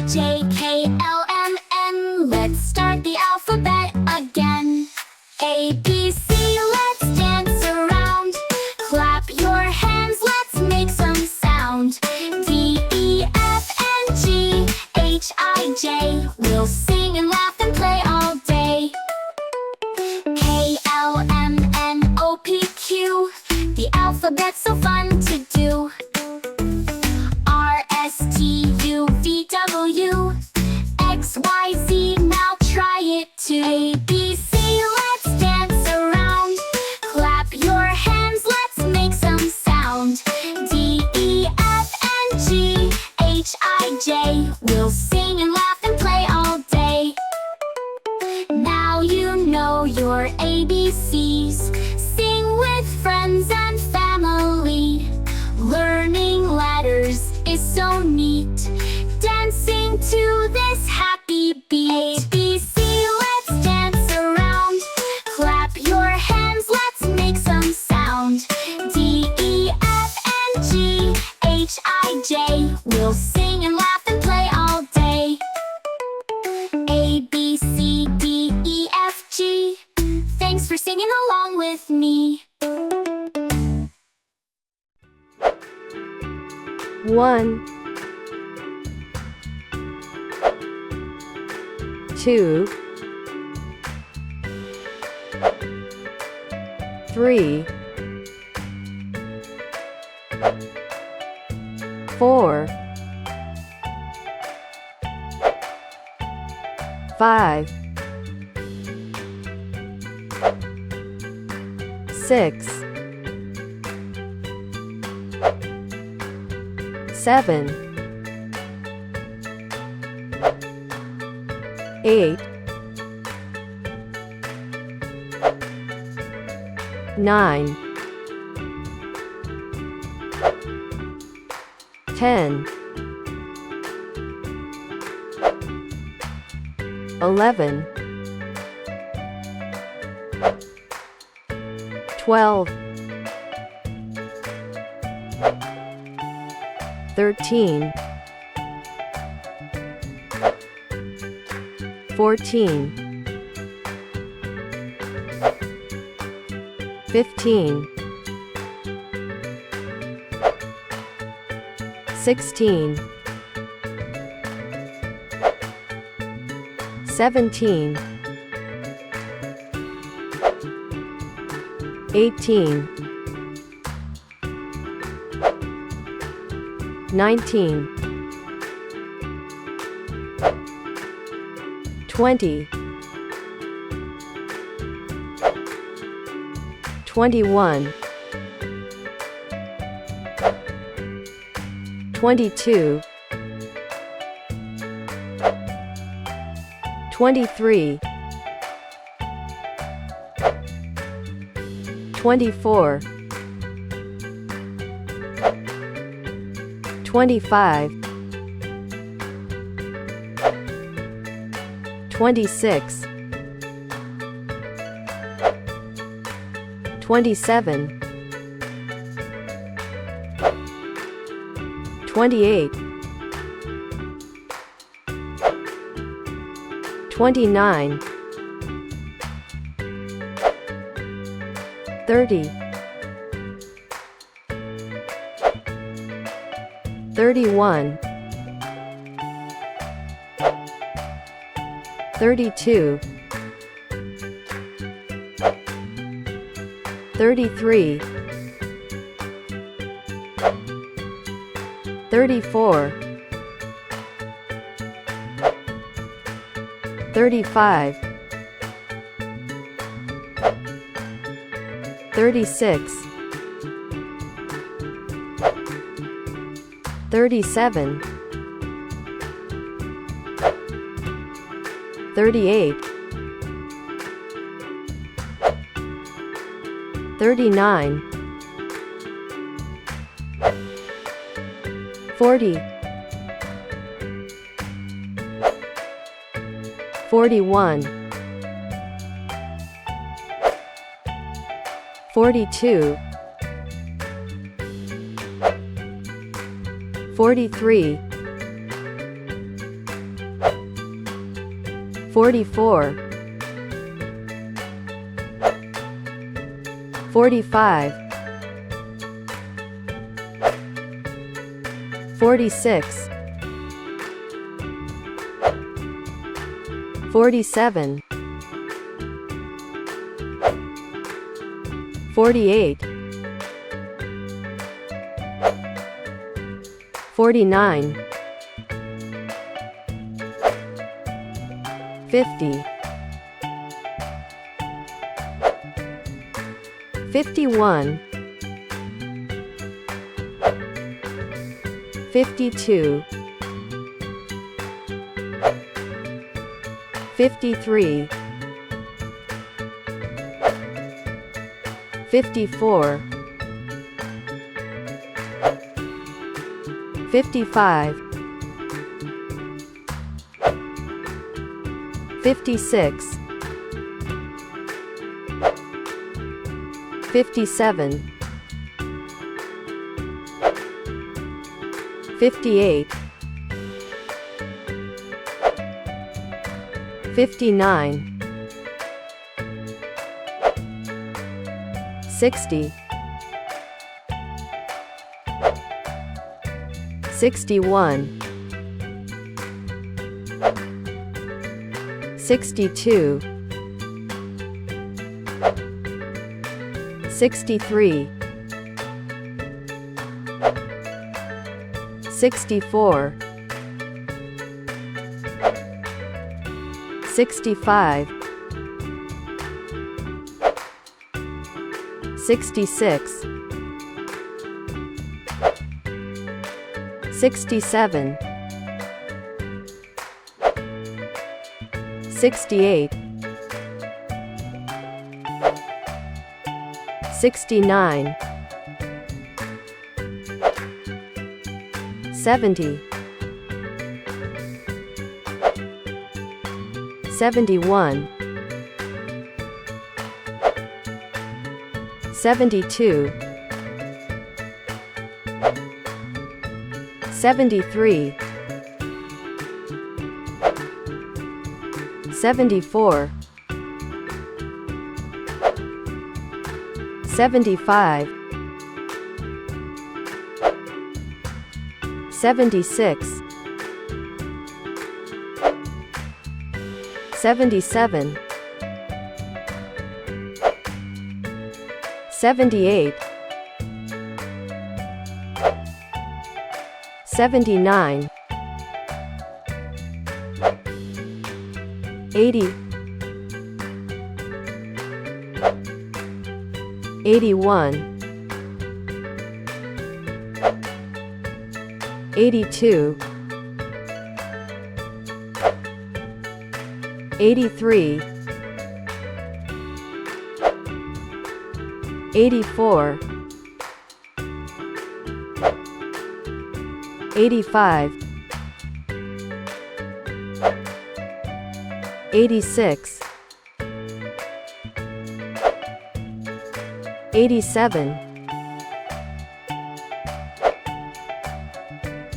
J, K, L, M, N. Let's start the alphabet again. A, B, C, let's dance around. Clap your hands, let's make some sound. D, E, F, and G, H, I, J. We'll sing and laugh and play all day. K, L, M, N, O, P, Q. The alphabet's so fun to do. R, S, T, U, V, W. X, Y, Z, now try it too. A, B, C, let's dance around. Clap your hands, let's make some sound. D, E, F, and G, H, I, J. We'll sing and laugh and play all day. Now you know your ABCs. Sing with friends and family. Learning letters is so neat. Dancing to this happy beat. A, B, C, let's dance around. Clap your hands, let's make some sound. D, E, F, and G, H, I, J. We'll sing and laugh and play all day. A, B, C, D, E, F, G. Thanks for singing along with me. 1, 2, 3, 4, 5, 6, 7, 8, 9, 10, 11, 12, 13, 14, 15, 16, 17, 18, 19, 20, 21, 22, 23, 24, 25, 26, 27, 28, 29, 30, 31, 32, 33, 34, 35, 36, 37, 38, 39, 40, 41, 42, 43, 44, 45, 46, 47, 48, 49, 50, 51, 52, 53, 54, 55, 56, 57, 58, 59, 60, 61, 62, 63, 64, 65, 66, 67, 68, 69, 70, 71, 72, 73, 74, 75, 76, 77, 78, 79, 80, 81, 82, 83, 84, 85, 86, 87,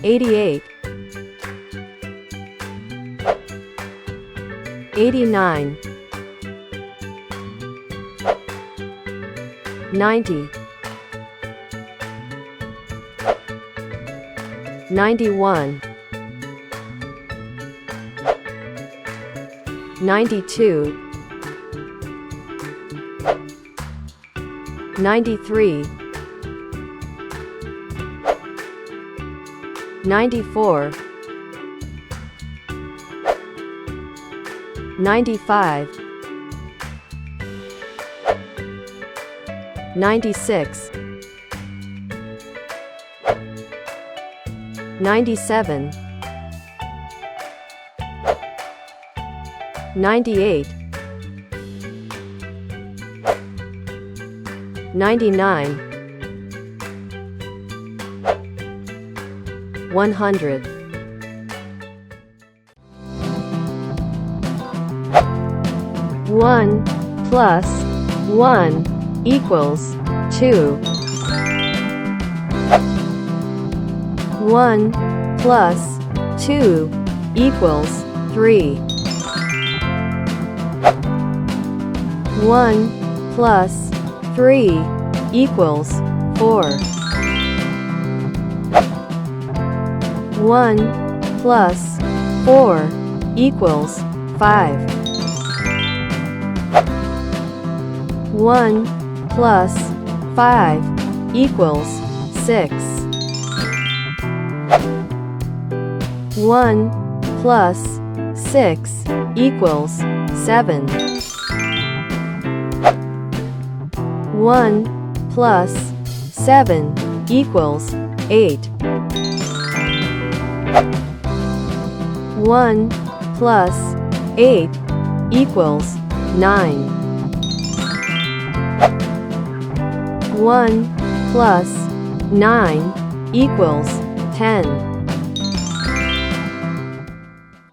88, 89, 90, 91, 92, 93, 94, 95, 96, 97, 98, 99, 100. One plus one equals 2. 1 plus 2 equals 3. 1 plus 3 equals 4. 1 plus 4 equals 5. 1 plus 5 equals 6. 1 plus 6 equals 7. 1 plus 7 equals 8. 1 plus 8 equals 9. 1 plus 9 equals 10.